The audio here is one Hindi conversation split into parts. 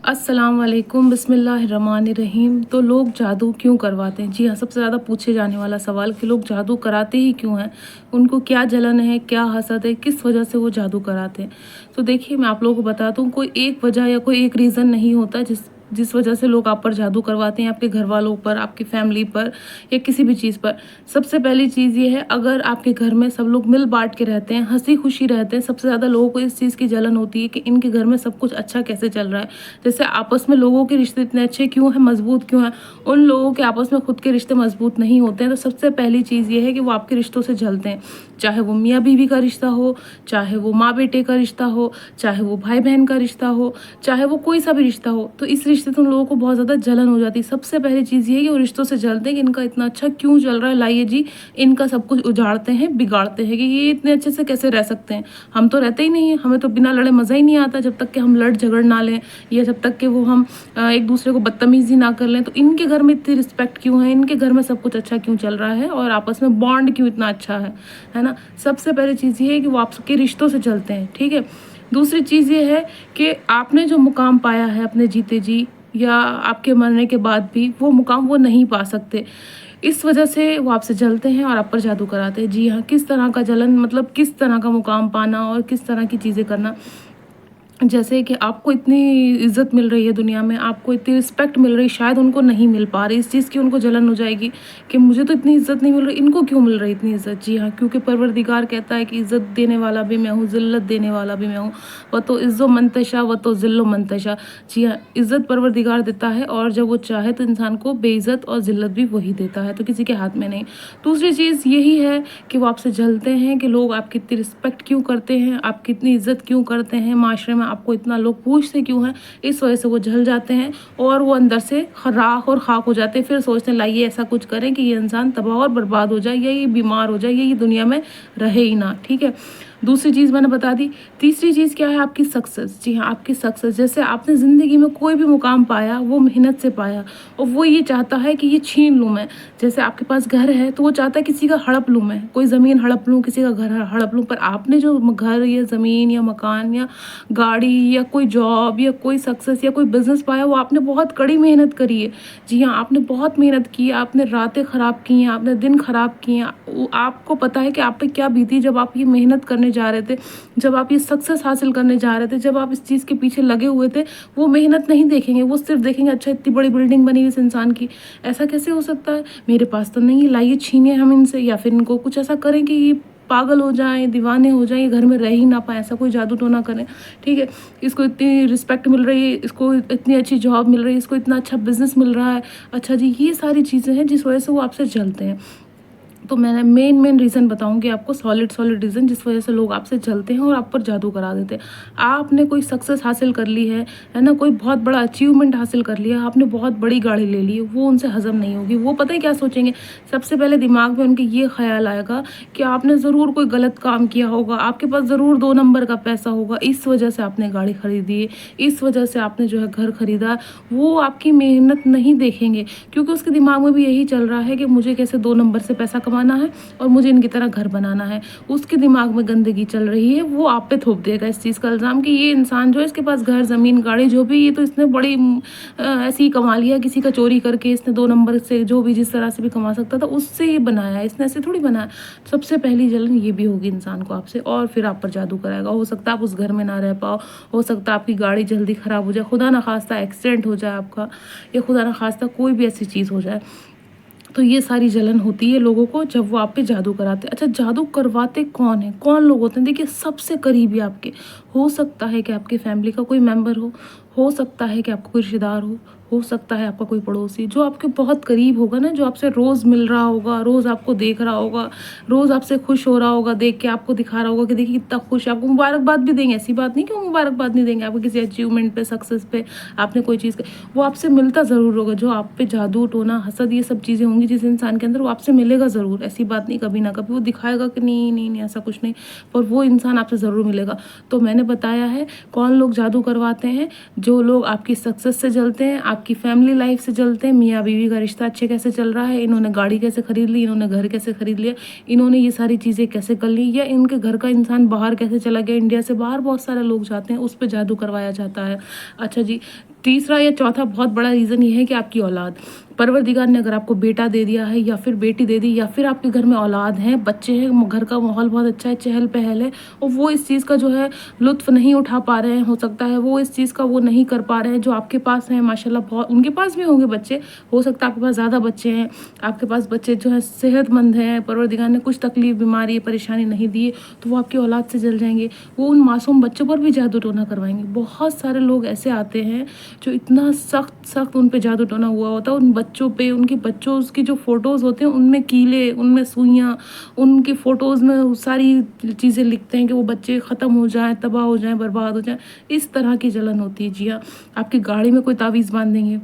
अस्सलाम वालेकुम बिस्मिल्लाहिर्रहमानिर्रहीम। तो लोग जादू क्यों करवाते हैं? जी हाँ, सबसे ज़्यादा पूछे जाने वाला सवाल कि लोग जादू कराते ही क्यों हैं? उनको क्या जलन है, क्या हसद है, किस वजह से वो जादू कराते हैं? तो देखिए, मैं आप लोगों को बताता हूँ, कोई एक वजह या कोई एक रीज़न नहीं होता जिस जिस वजह से लोग आप पर जादू करवाते हैं, आपके घर वालों पर, आपकी फैमिली पर या किसी भी चीज़ पर। सबसे पहली चीज़ ये है, अगर आपके घर में सब लोग मिल बाँट के रहते हैं, हँसी खुशी रहते हैं, सबसे ज़्यादा लोगों को इस चीज़ की जलन होती है कि इनके घर में सब कुछ अच्छा कैसे चल रहा है। जैसे आपस में लोगों के रिश्ते इतने अच्छे क्यों हैं, मजबूत क्यों हैं? उन लोगों के आपस में खुद के रिश्ते मजबूत नहीं होते हैं। तो सबसे पहली चीज़ ये है कि वो आपके रिश्तों से जलते हैं। चाहे वो मियाँ बीवी का रिश्ता हो, चाहे वो माँ बेटे का रिश्ता हो, चाहे वो भाई बहन का रिश्ता हो, चाहे वो कोई सा भी रिश्ता हो, तो इस रिश्ते से उन लोगों को बहुत ज़्यादा जलन हो जाती है। सबसे पहली चीज़ ये है कि वो रिश्तों से जलते हैं कि इनका इतना अच्छा क्यों चल रहा है, लाइए जी इनका सब कुछ उजाड़ते हैं, बिगाड़ते हैं कि ये इतने अच्छे से कैसे रह सकते हैं। हम तो रहते ही नहीं हैं, हमें तो बिना लड़े मज़ा ही नहीं आता जब तक कि हम लड़ झगड़ ना लें, या जब तक कि वो हम एक दूसरे को बदतमीजी ना कर लें। तो इनके घर में इतनी रिस्पेक्ट क्यों है, इनके घर में सब कुछ अच्छा क्यों चल रहा है और आपस में बॉन्ड क्यों इतना अच्छा है ना? सबसे पहली चीज़ ये है कि वो आपके रिश्तों से चलते हैं, ठीक है? दूसरी चीज़ ये है कि आपने जो मुकाम पाया है अपने जीते जी या आपके मरने के बाद भी, वो मुकाम वो नहीं पा सकते। इस वजह से वो आपसे जलते हैं और आप पर जादू कराते हैं। जी हाँ, किस तरह का जलन, मतलब किस तरह का मुकाम पाना और किस तरह की चीज़ें करना। जैसे कि आपको इतनी इज़्ज़त मिल रही है दुनिया में, आपको इतनी रिस्पेक्ट मिल रही है, शायद उनको नहीं मिल पा रही। इस चीज़ की उनको जलन हो जाएगी कि मुझे तो इतनी इज़्ज़त नहीं मिल रही, इनको क्यों मिल रही इतनी इज़्ज़त। जी हाँ, क्योंकि परवरदिगार कहता है कि इज़्ज़त देने वाला भी मैं हूँ, ज़िल्लत देने वाला भी मैं हूँ। व तो इज़्ज़ो मंतशा व तो ज़िल्लो मंतशा। जी हाँ, इज़्ज़त परवरदिगार देता है और जब वो चाहे तो इंसान को बेइज़्ज़त और ज़िल्लत भी वही देता है, तो किसी के हाथ में नहीं। दूसरी चीज़ यही है कि वो आपसे जलते हैं कि लोग आपकी इतनी रिस्पेक्ट क्यों करते हैं, आपकी इतनी इज़्ज़त क्यों करते हैं, माशरे में आपको इतना लोग पूछते क्यों हैं। इस वजह से वो जल जाते हैं और वो अंदर से राख और खाक हो जाते हैं। फिर सोचते हैं लाइए ऐसा कुछ करें कि ये इंसान तबाह और बर्बाद हो जाए, या ये बीमार हो जाए, या ये दुनिया में रहे ही ना, ठीक है? दूसरी चीज़ मैंने बता दी। तीसरी चीज़ क्या है? आपकी सक्सेस। जी हाँ, आपकी सक्सेस। जैसे आपने ज़िंदगी में कोई भी मुकाम पाया, वो मेहनत से पाया और वो ये चाहता है कि ये छीन लूँ मैं। जैसे आपके पास घर है तो वो चाहता है किसी का हड़प लूँ मैं, कोई ज़मीन हड़प लूँ, किसी का घर हड़प लूँ। पर आपने जो घर या ज़मीन या मकान या गाड़ी या कोई जॉब या कोई सक्सेस या कोई बिज़नेस पाया, वो आपने बहुत कड़ी मेहनत करी है। जी हाँ, आपने बहुत मेहनत की है, आपने रातें ख़राब की हैं, आपने दिन ख़राब किए हैं। आपको पता है कि आप पे क्या बीती जब आप ये मेहनत करने जा रहे थे, जब आप ये सक्सेस हासिल करने जा रहे थे, जब आप इस चीज़ के पीछे लगे हुए थे। वो मेहनत नहीं देखेंगे, वो सिर्फ देखेंगे अच्छा इतनी बड़ी बिल्डिंग बनी हुई इस इंसान की, ऐसा कैसे हो सकता है, मेरे पास तो नहीं है, लाइए छीनिए हम इनसे, या फिर इनको कुछ ऐसा करें कि ये पागल हो जाएँ, दीवाने हो जाएँ, ये घर में रह ही ना पाएँ, ऐसा कोई जादू टोना करें, ठीक है? इसको इतनी रिस्पेक्ट मिल रही है, इसको इतनी अच्छी जॉब मिल रही है, इसको इतना अच्छा बिज़नेस मिल रहा है। अच्छा जी, ये सारी चीज़ें हैं जिस वजह से वो आपसे जलते हैं। तो मैंने मेन रीज़न बताऊँगी आपको, सॉलिड रीज़न जिस वजह से लोग आपसे जलते हैं और आप पर जादू करा देते हैं। आपने कोई सक्सेस हासिल कर ली है ना? कोई बहुत बड़ा अचीवमेंट हासिल कर लिया, आपने बहुत बड़ी गाड़ी ले ली है, वो उनसे हज़म नहीं होगी। वो पता है क्या सोचेंगे? सबसे पहले दिमाग में उनके ये ख़्याल आएगा कि आपने ज़रूर कोई गलत काम किया होगा, आपके पास ज़रूर 2 नंबर का पैसा होगा, इस वजह से आपने गाड़ी खरीदी है, इस वजह से आपने जो है घर खरीदा। वो आपकी मेहनत नहीं देखेंगे, क्योंकि उसके दिमाग में भी यही चल रहा है कि मुझे कैसे 2 नंबर से पैसा कमाना है और मुझे इनकी तरह घर बनाना है। उसके दिमाग में गंदगी चल रही है, वो आप पे थोप देगा इस चीज़ का इल्ज़ाम कि ये इंसान जो है, इसके पास घर, ज़मीन, गाड़ी जो भी, ये तो इसने बड़ी ऐसे ही कमा लिया, किसी का चोरी करके इसने 2 नंबर से, जो भी जिस तरह से भी कमा सकता था उससे ये बनाया है, इसने ऐसे थोड़ी बनाया। सबसे पहली जलन ये भी होगी इंसान को आपसे, और फिर आप पर जादू कराएगा। हो सकता है आप उस घर में ना रह पाओ, हो सकता है आपकी गाड़ी जल्दी ख़राब हो जाए, खुदा ना खास्ता एक्सीडेंट हो जाए आपका, या खुदा ना खास्ता कोई भी ऐसी चीज़ हो जाए। तो ये सारी जलन होती है लोगों को जब वो आप पे जादू कराते हैं। अच्छा, जादू करवाते कौन है, कौन लोग होते हैं? देखिए, सबसे करीबी आपके, हो सकता है कि आपकी फैमिली का कोई मेंबर हो सकता है कि आपका कोई रिश्तेदार हो सकता है आपका कोई पड़ोसी, जो आपके बहुत करीब होगा ना, जो आपसे रोज़ मिल रहा होगा, रोज़ आपको देख रहा होगा, रोज़ आपसे खुश हो रहा होगा, देख के आपको दिखा रहा होगा कि देखिए कितना खुश है, आपको मुबारकबाद भी देंगे। ऐसी बात नहीं कि वो मुबारकबाद नहीं देंगे आपको किसी अचीवमेंट पे, सक्सेस पे, आपने कोई चीज़ वो आपसे मिलता ज़रूर होगा। जो आप पे जादू टोना हसद ये सब चीज़ें होंगी जिस इंसान के अंदर, वो आपसे मिलेगा ज़रूर। ऐसी बात नहीं, कभी ना कभी वो दिखाएगा कि नहीं नहीं नहीं ऐसा कुछ नहीं, पर वो इंसान आपसे ज़रूर मिलेगा। तो मैंने बताया है कौन लोग जादू करवाते हैं। जो लोग आपकी सक्सेस से जलते हैं, आपकी फैमिली लाइफ से जलते हैं, मियाँ बीवी का रिश्ता अच्छे कैसे चल रहा है, इन्होंने गाड़ी कैसे खरीद ली, इन्होंने घर कैसे खरीद लिया, इन्होंने ये सारी चीज़ें कैसे कर ली, या इनके घर का इंसान बाहर कैसे चला गया, इंडिया से बाहर बहुत सारे लोग जाते हैं, उस पर जादू करवाया जाता है। अच्छा जी, तीसरा या चौथा बहुत बड़ा रीज़न ये है कि आपकी औलाद। परवरदिगार ने अगर आपको बेटा दे दिया है या फिर बेटी दे दी, या फिर आपके घर में औलाद हैं, बच्चे हैं, घर का माहौल बहुत अच्छा है, चहल-पहल है, और वो इस चीज़ का जो है लुत्फ़ नहीं उठा पा रहे हैं, हो सकता है वो इस चीज़ का वो नहीं कर पा रहे हैं जो आपके पास हैं माशाल्लाह। बहुत उनके पास भी होंगे बच्चे, हो सकता है आपके पास ज़्यादा बच्चे हैं, आपके पास बच्चे जो हैं सेहतमंद हैं, परवरदिगार ने कुछ तकलीफ़, बीमारी, परेशानी नहीं दी है, तो वो आपकी औलाद से जल जाएँगे। वो उन मासूम बच्चों पर भी जादू टोना करवाएँगे। बहुत सारे लोग ऐसे आते हैं जो इतना सख्त उन पे जादू टोना हुआ होता है, उन बच्चों पे, उनके बच्चों की जो फ़ोटोज़ होते हैं उनमें कीले, उनमें सुइयाँ, उनकी फ़ोटोज़ में वो सारी चीज़ें लिखते हैं कि वो बच्चे ख़त्म हो जाएँ, तबाह हो जाएँ, बर्बाद हो जाएँ। इस तरह की जलन होती है। जी हाँ, आपकी गाड़ी में कोई तावीज़ बाँध देंगे,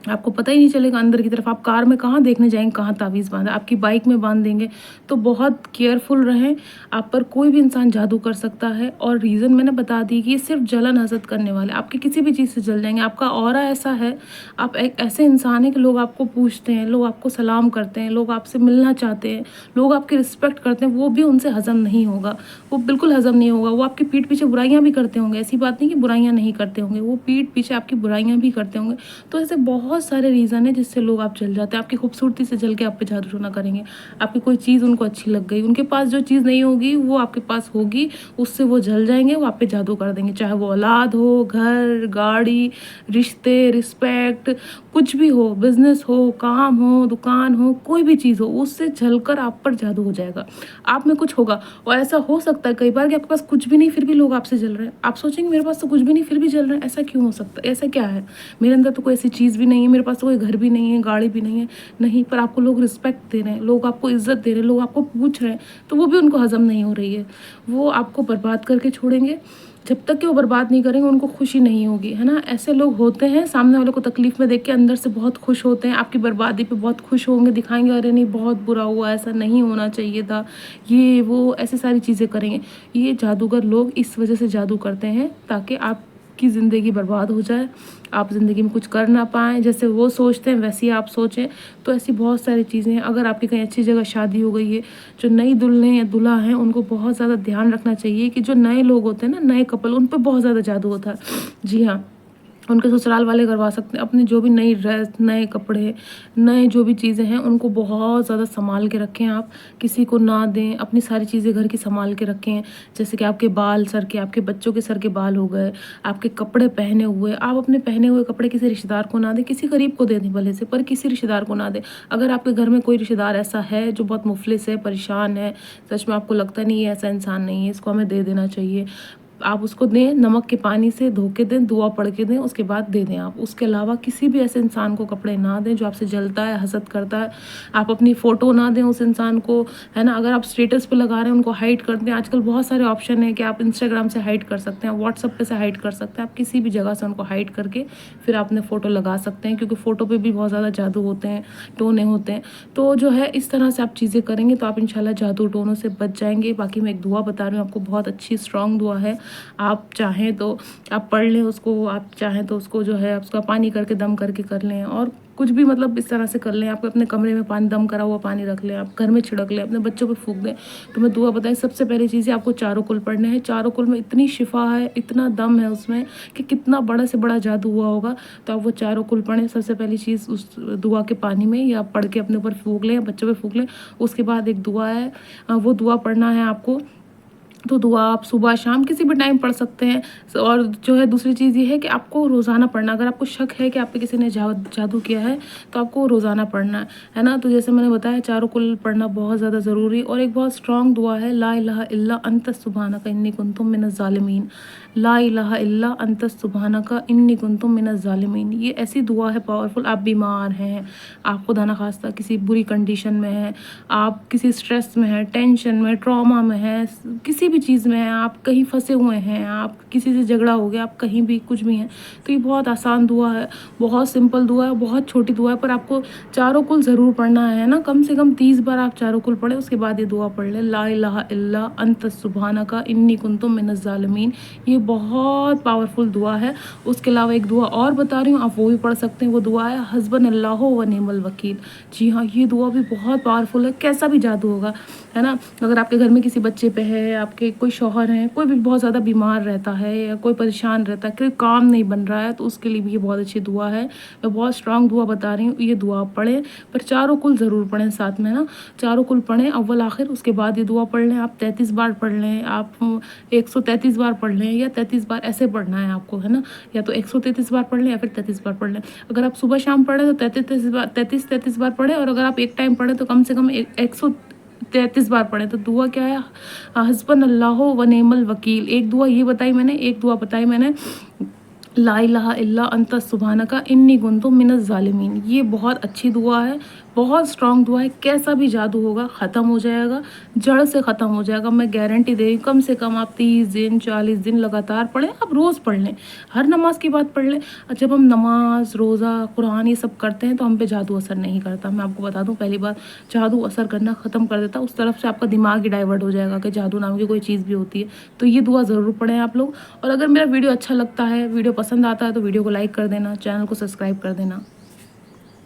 आपको पता ही नहीं चलेगा अंदर की तरफ। आप कार में कहाँ देखने जाएँगे कहाँ तावीज़ बाँधा है, आपकी बाइक में बाँध देंगे। तो बहुत केयरफुल रहें, आप पर कोई भी इंसान जादू कर सकता है। और रीज़न मैंने बता दी कि ये सिर्फ़ जलन हसद करने वाले, आपकी किसी भी चीज़ से जल जाएँगे। आपका ऑरा ऐसा है, आप एक ऐसे इंसान हैं कि लोग आपको पूछते हैं, लोग आपको सलाम करते हैं, लोग आपसे मिलना चाहते हैं, लोग आपकी रिस्पेक्ट करते हैं, वो भी उनसे हज़म नहीं होगा, वो बिल्कुल हज़म नहीं होगा। वो आपकी पीठ पीछे बुराइयाँ भी करते होंगे, ऐसी बात नहीं कि बुराइयाँ नहीं करते होंगे, वो पीठ पीछे आपकी बुराइयाँ भी करते होंगे। तो ऐसे बहुत सारे रीज़न है जिससे लोग आप जल जाते हैं। आपकी खूबसूरती से जल के आप पे जादू टोना करेंगे, आपकी कोई चीज़ उनको अच्छी लग गई, उनके पास जो चीज़ नहीं होगी वो आपके पास होगी, उससे वो जल जाएँगे, वो आप पे जादू कर देंगे। चाहे वो औलाद हो, घर, गाड़ी, रिश्ते, रिस्पेक्ट, कुछ भी हो, बिज़नेस हो, काम हो, दुकान हो, कोई भी चीज़ हो, उससे जलकर आप पर जादू हो जाएगा। आप में कुछ होगा, और ऐसा हो सकता है कई बार कि आपके पास कुछ भी नहीं फिर भी लोग आपसे जल रहे हैं। आप सोचेंगे मेरे पास तो कुछ भी नहीं फिर भी जल रहे हैं, ऐसा क्यों हो सकता है? ऐसा क्या है? मेरे अंदर तो कोई ऐसी चीज़ भी नहीं है, मेरे पास तो कोई घर भी नहीं है, गाड़ी भी नहीं है। नहीं, पर आपको लोग रिस्पेक्ट दे रहे हैं, लोग आपको इज़्ज़त दे रहे हैं, लोग आपको पूछ रहे हैं, तो वो भी उनको हज़म नहीं हो रही है। वो आपको बर्बाद करके छोड़ेंगे। जब तक कि वो बर्बाद नहीं करेंगे उनको खुशी नहीं होगी, है ना? ऐसे लोग होते हैं, सामने वाले को तकलीफ़ में देख के अंदर से बहुत खुश होते हैं, आपकी बर्बादी पे बहुत खुश होंगे, दिखाएँगे अरे नहीं बहुत बुरा हुआ, ऐसा नहीं होना चाहिए था, ये वो ऐसी सारी चीज़ें करेंगे। ये जादूगर लोग इस वज़ह से जादू करते हैं ताकि आपकी ज़िंदगी बर्बाद हो जाए, आप ज़िंदगी में कुछ कर ना पाएँ, जैसे वो सोचते हैं वैसे ही आप सोचें। तो ऐसी बहुत सारी चीज़ें हैं। अगर आपकी कहीं अच्छी जगह शादी हो गई है, जो नई दुल्हन या दूल्हा हैं उनको बहुत ज़्यादा ध्यान रखना चाहिए कि जो नए लोग होते हैं ना, नए कपल, उन पे बहुत ज़्यादा जादू होता है। जी हाँ, उनके ससुराल वाले करवा सकते हैं। अपनी जो भी नई ड्रेस, नए कपड़े, नए जो भी चीज़ें हैं उनको बहुत ज़्यादा सँभाल के रखें आप, किसी को ना दें। अपनी सारी चीज़ें घर की सँभाल के रखें, जैसे कि आपके बाल सर के, आपके बच्चों के सर के बाल हो गए, आपके कपड़े पहने हुए, आप अपने पहने हुए कपड़े किसी रिश्तेदार को ना दें, किसी गरीब को दे दें भले से, पर किसी रिश्तेदार को ना दें। अगर आपके घर में कोई रिश्तेदार ऐसा है जो बहुत मुफ़लिस है, परेशान है, सच में आपको लगता नहीं है ऐसा इंसान नहीं है, इसको हमें दे देना चाहिए, आप उसको दें, नमक के पानी से धो के दें, दुआ पढ़ के दें, उसके बाद दे दें आप। उसके अलावा किसी भी ऐसे इंसान को कपड़े ना दें जो आपसे जलता है, हसद करता है। आप अपनी फ़ोटो ना दें उस इंसान को, है ना? अगर आप स्टेटस पे लगा रहे हैं उनको हाइड कर दें। आजकल बहुत सारे ऑप्शन हैं कि आप इंस्टाग्राम से हाइड कर सकते हैं, व्हाट्सएप पे से हाइड कर सकते हैं, आप किसी भी जगह से उनको हाइड करके फिर आप अपने फ़ोटो लगा सकते हैं, क्योंकि फ़ोटो पे भी बहुत ज़्यादा जादू होते हैं, टोने होते हैं। तो जो है इस तरह से आप चीज़ें करेंगे तो आप इंशाल्लाह जादू टोनों से बच जाएँगे। बाकी मैं एक दुआ बता रही हूँ आपको, बहुत अच्छी स्ट्रॉन्ग दुआ है। आप चाहें तो आप पढ़ लें उसको, आप चाहें तो उसको जो है उसका पानी करके दम करके कर लें, और कुछ भी मतलब इस तरह से कर लें। आप अपने कमरे में पानी, दम करा हुआ पानी रख लें, आप घर में छिड़क लें, अपने बच्चों पे फूँक दें। तो मैं दुआ बताई, सबसे पहली चीज़ है आपको चारों कुल पढ़ने हैं। चारों कुल में इतनी शिफा है, इतना दम है उसमें कि कितना बड़ा से बड़ा जादू हुआ होगा। तो आप वो चारों कुल पढ़ें सबसे पहली चीज़ उस दुआ के पानी में, या पढ़ के अपने ऊपर फूँक लें, बच्चों पे फूँक लें। उसके बाद एक दुआ है, वो दुआ पढ़ना है आपको। तो दुआ आप सुबह शाम किसी भी टाइम पढ़ सकते हैं। और जो है दूसरी चीज़ ये है कि आपको रोज़ाना पढ़ना। अगर आपको शक है कि आप पे किसी ने जादू किया है तो आपको रोज़ाना पढ़ना है ना? तो जैसे मैंने बताया चारों कुल पढ़ना बहुत ज़्यादा ज़रूरी, और एक बहुत स्ट्रॉन्ग दुआ है, ला इलाहा इल्ला अंत सुब्हानक इन्नी कुन्तु मिनज़ ज़ालिमीन। ला इलाहा इल्ला अंत सुब्हानक इन्नी कुन्तु मिनज़ ज़ालिमीन। ये ऐसी दुआ है पावरफुल। आप बीमार हैं, आप खुदा ना खास्ता किसी बुरी कंडीशन में हैं, आप किसी स्ट्रेस में हैं, टेंशन में, ट्रॉमा में हैं, किसी भी चीज़ में हैं, आप कहीं फंसे हुए हैं, आप किसी से झगड़ा हो गया, आप कहीं भी कुछ भी हैं, तो ये बहुत आसान दुआ है, बहुत सिंपल दुआ है, बहुत छोटी दुआ है, पर आपको चारों कुल ज़रूर पढ़ना है ना। कम से कम 30 बार आप चारों कुल पढ़ें, उसके बाद ये दुआ पढ़ लें, ला इलाहा इल्ला अंत सुब्हानका इन्नी कुन्तु मिनज़ ज़ालिमीन। ये बहुत पावरफुल दुआ है। उसके अलावा एक दुआ और बता रही हूँ, आप वो भी पढ़ सकते हैं। वो दुआ है हस्बनल्लाहु व निअमल वकील। जी हाँ, ये दुआ भी बहुत पावरफुल है। कैसा भी जादू होगा, है ना, अगर आपके घर में किसी बच्चे पे है, आपके कोई शौहर हैं, कोई भी बहुत ज़्यादा बीमार रहता है या कोई परेशान रहता है, कोई काम नहीं बन रहा है, तो उसके लिए भी ये बहुत अच्छी दुआ है। मैं बहुत स्ट्रांग दुआ बता रही हूँ। ये दुआ आप पढ़ें, पर चारों कुल ज़रूर पढ़ें साथ में ना, चारों कुल पढ़ें अव्वल आखिर। उसके बाद ये दुआ पढ़ लें। आप 33 बार पढ़ लें, आप 133 बार पढ़ लें, या 33 बार ऐसे पढ़ना है आपको, है ना, या तो 133 बार पढ़ लें या फिर 33 बार पढ़ लें। अगर आप सुबह शाम पढ़ें तो 33 बार पढ़ें, और अगर आप एक टाइम पढ़ें तो कम से कम 133 बार पढ़ें। तो दुआ क्या है, हस्बनल्लाहु व निअमल वकील। एक दुआ ये बताई मैंने, एक दुआ बताई मैंने ला इलाहा इल्ला अंता सुब्हानका इन्नी कुन्तु मिनज़ ज़ालिमीन। ये बहुत अच्छी दुआ है, बहुत स्ट्रांग दुआ है। कैसा भी जादू होगा ख़त्म हो जाएगा, जड़ से ख़त्म हो जाएगा, मैं गारंटी दे रही हूँ। कम से कम आप 30 दिन 40 दिन लगातार पढ़ें। आप रोज़ पढ़ लें, हर नमाज की बात पढ़ लें। जब हम नमाज, रोज़ा, कुरान ये सब करते हैं तो हम पे जादू असर नहीं करता। मैं आपको बता दूँ, पहली बार जादू असर करना ख़त्म कर देता। उस तरफ से आपका दिमाग ही डाइवर्ट हो जाएगा कि जादू नाम की कोई चीज़ भी होती है। तो ये दुआ ज़रूर पढ़ें आप लोग। और अगर मेरा वीडियो अच्छा लगता है, वीडियो पसंद आता है, तो वीडियो को लाइक कर देना, चैनल को सब्सक्राइब कर देना।